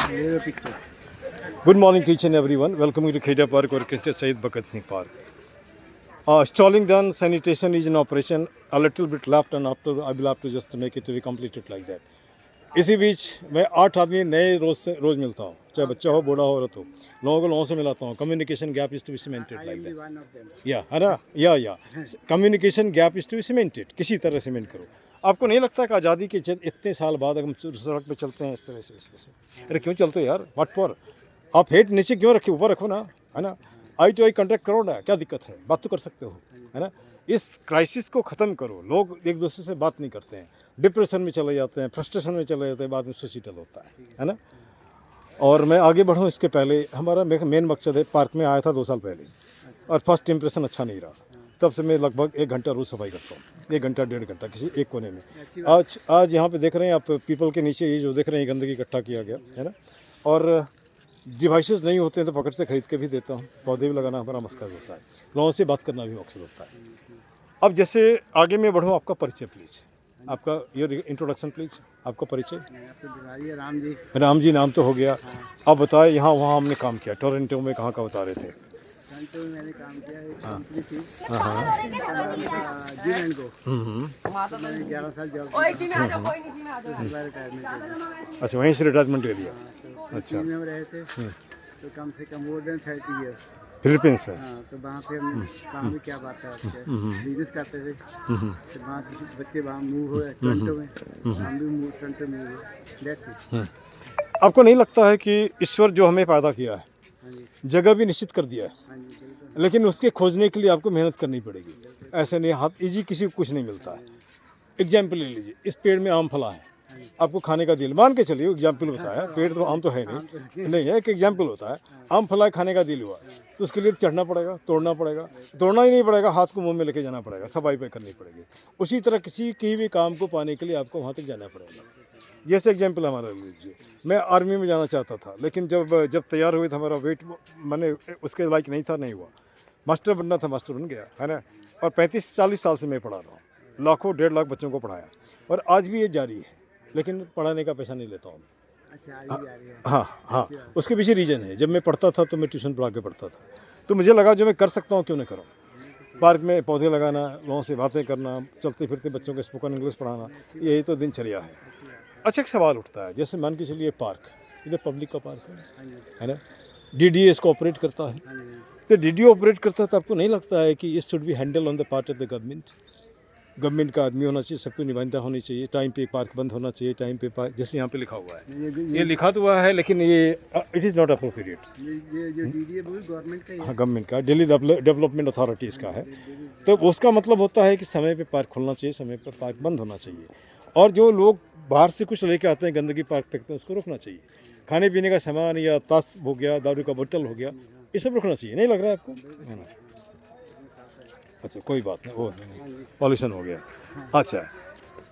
Good morning to each and everyone. Welcome to Kheda Park or Kester Said Bhagat Singh Park. Stalling done, sanitation is in operation. A little bit left and after I will have to just make it to be completed like that. इसी बीच मैं 8 आदमी नए रोज मिलता हूँ, चाहे बच्चा हो बूढ़ा हो औरत हो, लोगों को लोगों से मिलाता हूँ. Communication gap is to be cemented like that. या है ना, या communication gap is to be cemented. किसी तरह सीमेंट करो. आपको नहीं लगता कि आज़ादी के इतने साल बाद हम सड़क पे चलते हैं इस तरह से? अरे क्यों चलते हो यार? What for? आप हेड नीचे क्यों रखे, ऊपर रखो ना, है ना. आई टू आई कॉन्टैक्ट करो ना, क्या दिक्कत है? बात तो कर सकते हो, है ना. इस क्राइसिस को ख़त्म करो. लोग एक दूसरे से बात नहीं करते हैं, डिप्रेशन में चले जाते हैं, फ्रस्ट्रेशन में चले जाते हैं, बाद में सुसाइडल होता है ना. और मैं आगे बढ़ूँ इसके पहले हमारा मेन मकसद है, पार्क में आया था 2 साल पहले और फर्स्ट इम्प्रेशन अच्छा नहीं रहा. तब से मैं लगभग 1 घंटा रोज़ सफाई करता हूँ, 1 घंटा 1.5 घंटा किसी एक कोने में. आज यहाँ पे देख रहे हैं आप, पीपल के नीचे ये जो देख रहे हैं गंदगी इकट्ठा किया गया है ना. और डिवाइसेस नहीं होते हैं तो पकड़ से खरीद के भी देता हूँ. पौधे भी लगाना हमारा मकसद होता है, लोगों से बात करना भी मकसद होता है. अब जैसे आगे मैं बढ़ूँ, आपका परिचय प्लीज़, आपका योर इंट्रोडक्शन प्लीज़, आपका परिचय. राम जी नाम तो हो गया. आप बताएं, यहाँ वहाँ हमने काम किया, टोरंटो में कहाँ का बता रहे थे? टोरंटो में मैंने काम किया है, कंपनी थी मैंने 11 साल जॉब किया, रिटायरमेंट. अच्छा, वहीं से रिटायरमेंट ले लिया. अच्छा, में हम रहे थे तो कम से कम मोर देन 30 ईयर्स फिलीपींस में. हाँ, तो वहाँ पे हमने काम भी क्या बात है, बिजनेस करते थे. फिर वहाँ से बच्चे वहाँ मूव हुए टोरंटो में, हम भी टोरंटो मूव हुए. That's it. आपको नहीं लगता है कि ईश्वर जो हमें पैदा किया है, हाँ जी, जगह भी निश्चित कर दिया है, हाँ जी, बिल्कुल. लेकिन उसके खोजने के लिए आपको मेहनत करनी पड़ेगी. ऐसे नहीं हाथ इजी किसी को कुछ नहीं मिलता है. एग्जाम्पल ले लीजिए, इस पेड़ में आम फला है, आपको खाने का दिल, मान के चलिए एग्जाम्पल बताया, पेड़ तो आम तो है नहीं है, एक एग्जाम्पल होता है. आम फला है, खाने का दिल हुआ, तो उसके लिए चढ़ना पड़ेगा, तोड़ना पड़ेगा. तोड़ना ही नहीं पड़ेगा, हाथ को मुंह में लेके जाना पड़ेगा, सफाई पे करनी पड़ेगी. उसी तरह किसी की भी काम को पाने के लिए आपको वहाँ तक जाना पड़ेगा. जैसे एग्जाम्पल हमारा ले लीजिए, मैं आर्मी में जाना चाहता था, लेकिन जब तैयार हुए तो हमारा वेट मैंने उसके लायक नहीं था, नहीं हुआ. मास्टर बनना था, मास्टर बन गया, है ना. और 35-40 साल से मैं पढ़ा रहा हूँ, लाखों 1.5 लाख बच्चों को पढ़ाया, और आज भी ये जारी है, लेकिन पढ़ाने का पैसा नहीं लेता हूँ. अच्छा, आ रही है. हाँ, उसके पीछे रीज़न है. जब मैं पढ़ता था तो मैं ट्यूशन पढ़ा के पढ़ता था, तो मुझे लगा जो मैं कर सकता हूँ क्यों नहीं करूँ. पार्क में पौधे लगाना, लोगों से बातें करना, चलते फिरते बच्चों को स्पोकन इंग्लिश पढ़ाना, यही तो दिनचर्या है. अच्छा, एक सवाल उठता है, जैसे मान के चलिए पार्क इधर पब्लिक का पार्क है ना, डीडीए इसको ऑपरेट करता है. तो डीडीए ऑपरेट करता है, तो आपको नहीं लगता है कि it should be handle on the part of the government का आदमी होना चाहिए, सबको निबंधता होनी चाहिए, टाइम पे पार्क बंद होना चाहिए, टाइम पे पार्क, जैसे यहाँ पे लिखा हुआ है, ये लिखा तो हुआ है, लेकिन ये इट इज़ नॉट अप्रोप्रिएट. ये जो डीडीए वो गवर्नमेंट का ही है. हाँ, गवर्नमेंट का, दिल्ली डेवलपमेंट अथॉरिटी इसका है. तो उसका मतलब होता है कि समय पे पार्क खुलना चाहिए, समय पर पार्क बंद होना चाहिए. और जो लोग बाहर से कुछ लेके आते हैं, गंदगी पार्क फेंकते हैं, उसको रोकना चाहिए. खाने पीने का सामान या ताश हो गया, दारू का बोतल हो गया, ये सब रोकना चाहिए. नहीं लग रहा है आपको? है ना. अच्छा, कोई बात नहीं, वो नहीं, पॉल्यूशन हो गया. अच्छा,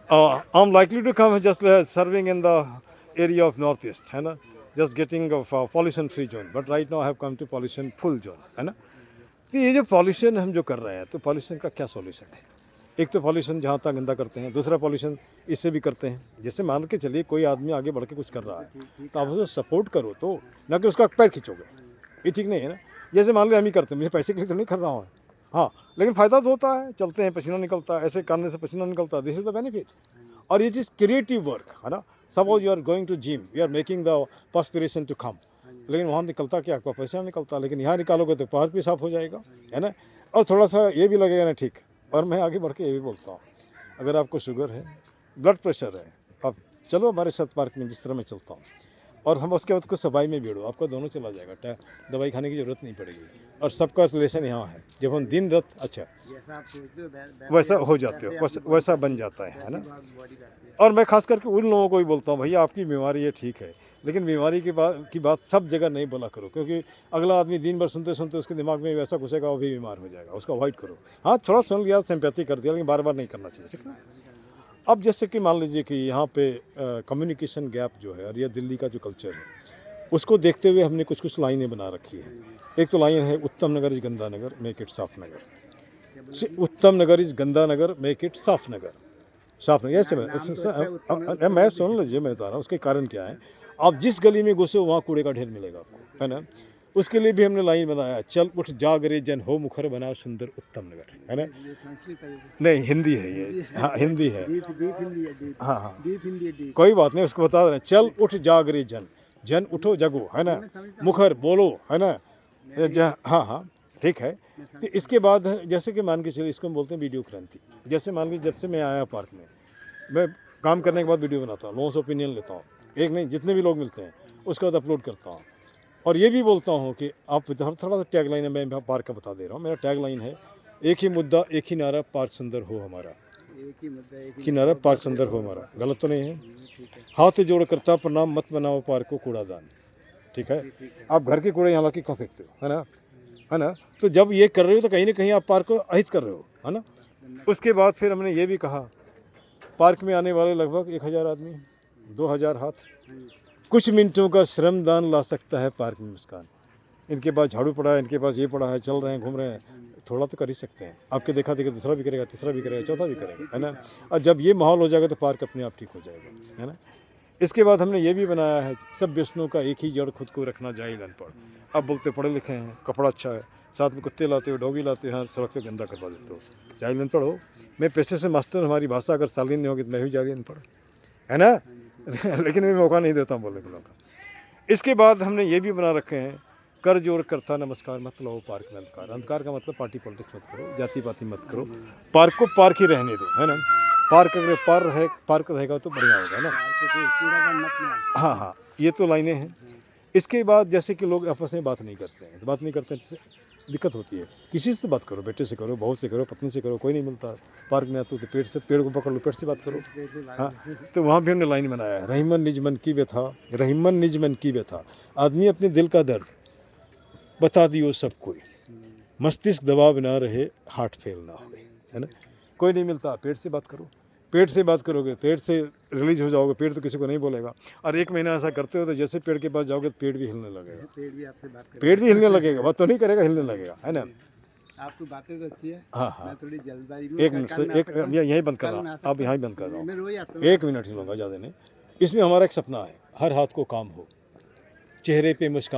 I am likely to come just serving in the area of north east, है ना, just getting pollution free zone, but right now I have come to pollution full zone, है ना. तो ये जो पॉल्यूशन हम जो कर रहे हैं, तो पॉल्यूशन का क्या सॉल्यूशन है? एक तो पॉल्यूशन जहाँ तक गंदा करते हैं, दूसरा पॉल्यूशन इससे भी करते हैं. जैसे मान के चलिए कोई आदमी आगे बढ़ के कुछ कर रहा है, तो आप उसको सपोर्ट करो, तो ना कि उसका पैर खींचोगे, ये ठीक नहीं है ना. जैसे मान लो हम ही करते हैं, मुझे पैसे के लिए तो नहीं कर रहा हूँ, हाँ, लेकिन फ़ायदा तो होता है, चलते हैं पसीना निकलता है, ऐसे करने से पसीना निकलता है, दिस इज द बेनिफिट. और इट इज़ क्रिएटिव वर्क, है ना. Suppose you are going to gym, you are making the perspiration to come, लेकिन वहाँ निकलता क्या, आपका पैसा निकलता, लेकिन यहाँ निकालोगे तो पार्क भी साफ हो जाएगा, है ना. और थोड़ा सा ये भी लगेगा ना, ठीक. और मैं आगे बढ़ के ये भी बोलता हूँ, अगर आपको शुगर है, ब्लड प्रेशर है, आप चलो हमारे साथ पार्क में, जिस तरह मैं चलता हूँ, और हम उसके बाद को सफाई में भिड़ो, आपका दोनों चला जाएगा, दवाई खाने की ज़रूरत नहीं पड़ेगी. और सबका रिलेशन यहाँ है, जब हम दिन रात अच्छा जैसा आप सोचते हो वैसा हो जाते हो, वैसा बन जाता है ना. बॉडी करती है. और मैं खास करके उन लोगों को भी बोलता हूँ, भैया आपकी बीमारी है ठीक है, लेकिन बीमारी की बात सब जगह नहीं बोला करो, क्योंकि अगला आदमी दिन भर सुनते सुनते उसके दिमाग में वैसा घुसेगा, वो भी बीमार हो जाएगा. उसको अवॉइड करो. हाँ, थोड़ा सुन लिया, सिंपैथी कर दिया, लेकिन बार बार नहीं करना चाहिए, ठीक है. अब जैसे कि मान लीजिए कि यहाँ पे कम्युनिकेशन गैप जो है, और यह दिल्ली का जो कल्चर है, उसको देखते हुए हमने कुछ कुछ लाइनें बना रखी है. एक तो लाइन है, उत्तम नगर इज गंदा नगर, मेक इट साफ नगर. उत्तम नगर इज गंदा नगर, मेक इट साफ नगर. साफ नगर, ऐसे मैं सुन लीजिए, मैं बता रहा हूँ उसके कारण क्या है. आप जिस गली में घुसो वहाँ कूड़े का ढेर मिलेगा आपको, है ना। उसके लिए भी हमने लाइन बनाया, चल उठ जाग रे जन हो मुखर बना सुंदर उत्तम नगर, है ना। ये संस्कृत है। नहीं हिंदी है ये, हाँ हिंदी है, डीप डीप हिंदी है, डीप हाँ हाँ डीप हिंदी है, डीप। कोई बात नहीं, उसको बता देना, चल उठ जाग रे जन, जन उठो जगो, है ना, मुखर बोलो, है ना। हाँ हाँ ठीक है। तो इसके बाद जैसे कि मान के चलिए, इसको हम बोलते हैं वीडियो क्रांति। जैसे मान लीजिए जब से मैं आया पार्क में, मैं काम करने के बाद वीडियो बनाता हूँ, लोगों से ओपिनियन लेता हूँ, एक नहीं जितने भी लोग मिलते हैं उसके बाद अपलोड करता हूँ। और ये भी बोलता हूँ कि आप थोड़ा सा टैग लाइन है, मैं पार्क का बता दे रहा हूँ, मेरा टैग लाइन है, एक ही मुद्दा एक ही नारा, पार्क सुंदर हो हमारा। एक ही मुद्दा, एक ही किनारा पार्क सुंदर हो हमारा, गलत तो नहीं है। ठीक है, हाथ जोड़ करता प्रणाम, मत बनाओ पार्क को कूड़ादान, ठीक है। आप घर के कूड़े यहाँ लाके क्यों फेंकते हो, है ना, है ना। तो जब ये कर रहे हो तो कहीं ना कहीं आप पार्क को अहित कर रहे हो, है ना। उसके बाद फिर हमने ये भी कहा, पार्क में आने वाले लगभग 1000 आदमी, 2000 हाथ, कुछ मिनटों का श्रमदान ला सकता है पार्क में मुस्कान। इनके पास झाड़ू पड़ा है, इनके पास ये पड़ा है, चल रहे हैं, घूम रहे हैं, थोड़ा तो कर ही सकते हैं। आपके देखा देखा दूसरा भी करेगा, तीसरा भी करेगा, चौथा भी करेगा, है ना। और जब ये माहौल हो जाएगा तो पार्क अपने आप ठीक हो जाएगा, है ना। इसके बाद हमने ये भी बनाया है, सब व्यसनों का एक ही जड़, खुद को रखना जाहिल अनपढ़। अब बोलते पढ़े लिखे हैं, कपड़ा अच्छा है, साथ में कुत्ते लाते हो, डॉगी लाते हो, यहाँ सड़क पे गंदा करवा देते हो, जाहिल अनपढ़ हो। मैं पेशे से मास्टर, हमारी भाषा अगर शालीन नहीं होगी तो मैं भी जाहिल अनपढ़, है ना। लेकिन मैं मौका नहीं देता हूँ बोलने के लोगों का। इसके बाद हमने ये भी बना रखे हैं, कर जोड़ करता नमस्कार मत लो पार्क में अंधकार। अंधकार का मतलब पार्टी पॉलिटिक्स मत करो, जाति पाति मत करो, पार्क को पार्क ही रहने दो, है ना। पार्क अगर पार्क रहेगा तो बढ़िया होगा ना। कूड़ादान मत में। हाँ हाँ ये तो लाइनें हैं। इसके बाद जैसे कि लोग आपस में बात नहीं करते हैं, बात नहीं करते हैं जिससे दिक्कत होती है। किसी से बात करो, बेटे से करो, बहू से करो, पत्नी से करो, कोई नहीं मिलता। पार्क में आते हो तो पेड़ को पकड़ लो, पेड़ से बात करो। हाँ तो वहाँ भी हमने लाइन बनाया है, रहीमन निज मन की व्यथा, रहीमन निज मन की व्यथा। आदमी अपने दिल का दर्द बता दियो सब कोई, मस्तिष्क दबाव ना रहे, हार्ट फेल ना हो, है ना। कोई नहीं मिलता, पेट से बात करो, पेट से बात करोगे, पेट से रिलीज हो जाओगे, पेट तो किसी को नहीं बोलेगा। और 1 महीना ऐसा करते हो तो जैसे पेड़ के पास जाओगे तो पेट भी हिलने लगेगा, पेड़ भी आपसे बात करें। पेट भी हिलने लगेगा, बात तो नहीं करेगा, हिलने लगेगा, है ना। आपकी बातें तो अच्छी है। हाँ हाँ मैं थोड़ी जल्दबाजी में, एक मिनट से एक यहीं बंद कर रहा हूँ, अब यहीं बंद कर रहा मैं हूँ, रोज आता हूँ। 1 मिनट ही लूँगा, ज़्यादा नहीं। इसमें हमारा एक सपना है, हर हाथ को काम हो, चेहरे पे मुस्कान।